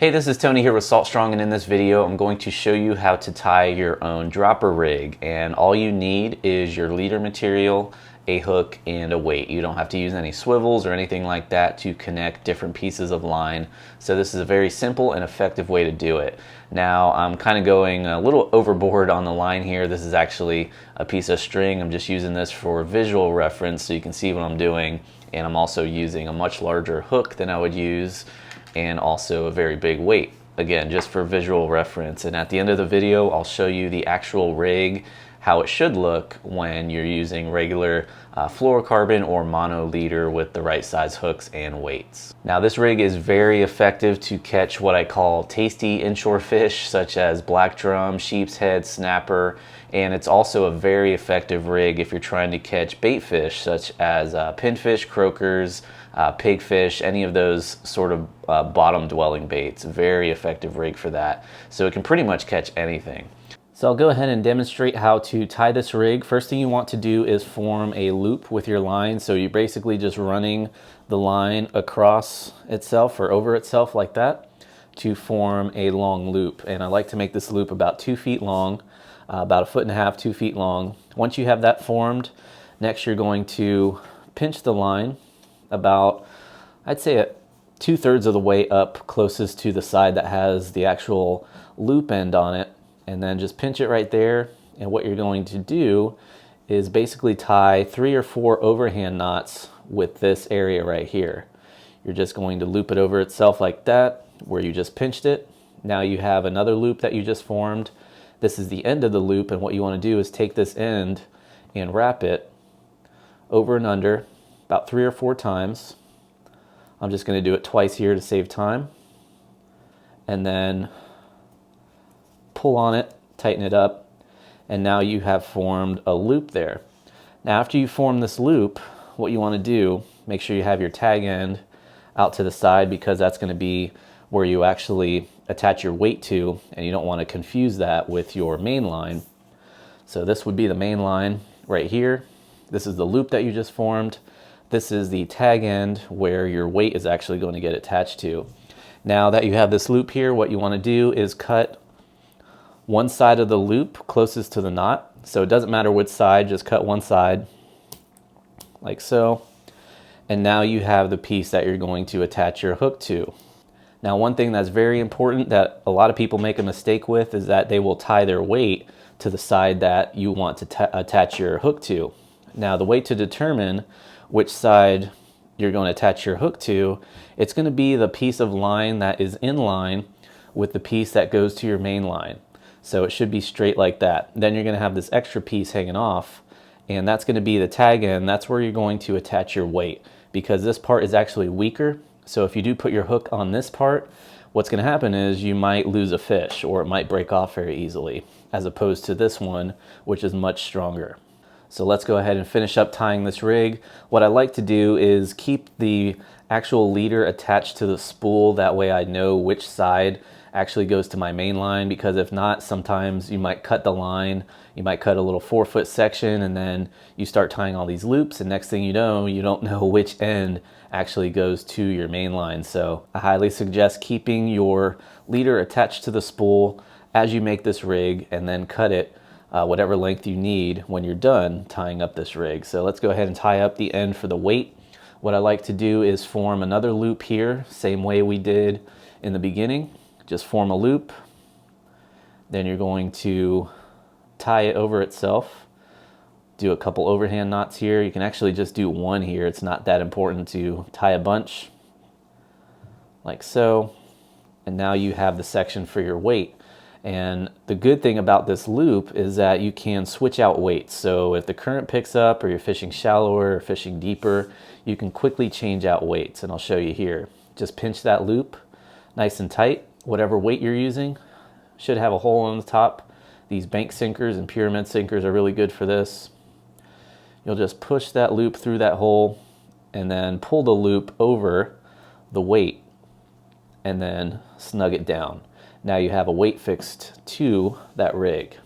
Hey, this is Tony here with Salt Strong, and in this video I'm going to show you how to tie your own dropper rig. And all you need is your leader material, a hook, and a weight. You don't have to use any swivels or anything like that to connect different pieces of line. So this is a very simple and effective way to do it. Now I'm kind of going a little overboard on the line here. This is actually a piece of string. I'm just using this for visual reference so you can see what I'm doing. And I'm also using a much larger hook than I would use, and also a very big weight, again just for visual reference. And at the end of the video I'll show you the actual rig, how it should look when you're using regular fluorocarbon or mono leader with the right size hooks and weights. Now this rig is very effective to catch what I call tasty inshore fish such as black drum, sheepshead, snapper, and it's also a very effective rig if you're trying to catch bait fish such as pinfish, croakers, pigfish, any of those sort of bottom dwelling baits. Very effective rig for that. So it can pretty much catch anything. So I'll go ahead and demonstrate how to tie this rig. First thing you want to do is form a loop with your line. So you're basically just running the line across itself or over itself like that to form a long loop. And I like to make this loop about 2 feet long, about 1.5 feet, 2 feet long. Once you have that formed, next you're going to pinch the line about, I'd say, 2/3 of the way up closest to the side that has the actual loop end on it, and then just pinch it right there. And what you're going to do is basically tie 3 or 4 overhand knots with this area right here. You're just going to loop it over itself like that, where you just pinched it. Now you have another loop that you just formed. This is the end of the loop, and what you want to do is take this end and wrap it over and under about 3 or 4 times. I'm just going to do it twice here to save time. And then pull on it, tighten it up, and now you have formed a loop there. Now after you form this loop, what you want to do, make sure you have your tag end out to the side, because that's going to be where you actually attach your weight to, and you don't want to confuse that with your main line. So this would be the main line right here. This is the loop that you just formed. This is the tag end where your weight is actually going to get attached to. Now that you have this loop here, what you want to do is cut one side of the loop closest to the knot. So it doesn't matter which side, just cut one side like so. And now you have the piece that you're going to attach your hook to. Now one thing that's very important that a lot of people make a mistake with is that they will tie their weight to the side that you want to attach your hook to. Now the way to determine which side you're going to attach your hook to, it's going to be the piece of line that is in line with the piece that goes to your main line. So it should be straight like that. Then you're going to have this extra piece hanging off, and that's going to be the tag end. That's where you're going to attach your weight, because this part is actually weaker. So if you do put your hook on this part, what's going to happen is you might lose a fish, or it might break off very easily, as opposed to this one, which is much stronger. So let's go ahead and finish up tying this rig. What I like to do is keep the actual leader attached to the spool. That way I know which side actually goes to my main line, because if not, sometimes you might cut the line, you might cut a little 4-foot section, and then you start tying all these loops, and next thing you don't know which end actually goes to your main line. So I highly suggest keeping your leader attached to the spool as you make this rig, and then cut it whatever length you need when you're done tying up this rig. So let's go ahead and tie up the end for the weight. What I like to do is form another loop here, same way we did in the beginning. Just form a loop, then you're going to tie it over itself. Do a couple overhand knots here. You can actually just do one here. It's not that important to tie a bunch, like so. And now you have the section for your weight. And the good thing about this loop is that you can switch out weights. So if the current picks up, or you're fishing shallower or fishing deeper, you can quickly change out weights, and I'll show you here. Just pinch that loop nice and tight. Whatever weight you're using should have a hole on the top. These bank sinkers and pyramid sinkers are really good for this. You'll just push that loop through that hole, and then pull the loop over the weight, and then snug it down. Now you have a weight fixed to that rig.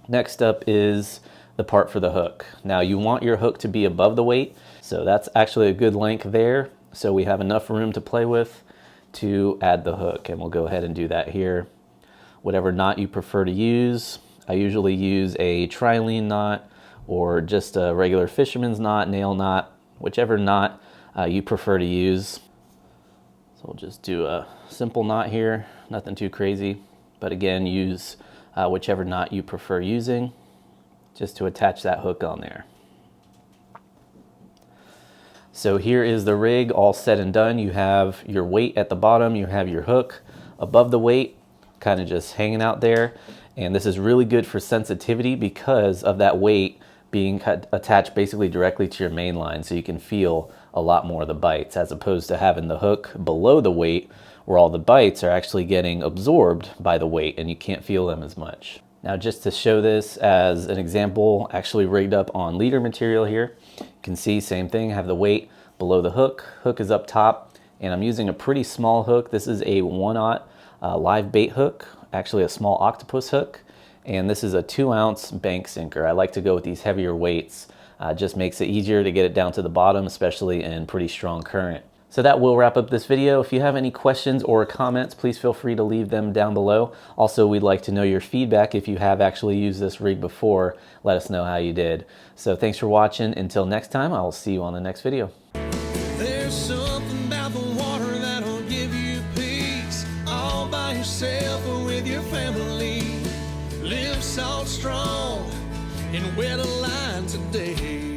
Next up is the part for the hook. Now you want your hook to be above the weight, so that's actually a good length there. So we have enough room to play with to add the hook, and we'll go ahead and do that here. Whatever knot you prefer to use. I usually use a trilene knot or just a regular fisherman's knot, nail knot, whichever knot you prefer to use. So we'll just do a simple knot here, nothing too crazy, but again, use whichever knot you prefer using just to attach that hook on there. So here is the rig all said and done. You have your weight at the bottom, you have your hook above the weight, kind of just hanging out there. And this is really good for sensitivity because of that weight being attached basically directly to your main line, so you can feel a lot more of the bites, as opposed to having the hook below the weight where all the bites are actually getting absorbed by the weight and you can't feel them as much. Now, just to show this as an example, actually rigged up on leader material here, you can see same thing, have the weight below the hook, hook is up top, and I'm using a pretty small hook. This is a 1/0 live bait hook, actually a small octopus hook, and this is a 2-ounce bank sinker. I like to go with these heavier weights, just makes it easier to get it down to the bottom, especially in pretty strong current. So that will wrap up this video. If you have any questions or comments, please feel free to leave them down below. Also, we'd like to know your feedback. If you have actually used this rig before, let us know how you did. So thanks for watching. Until next time, I will see you on the next video. There's something about the water that'll give you peace, all by yourself or with your family. Live salt strong and wear the line today.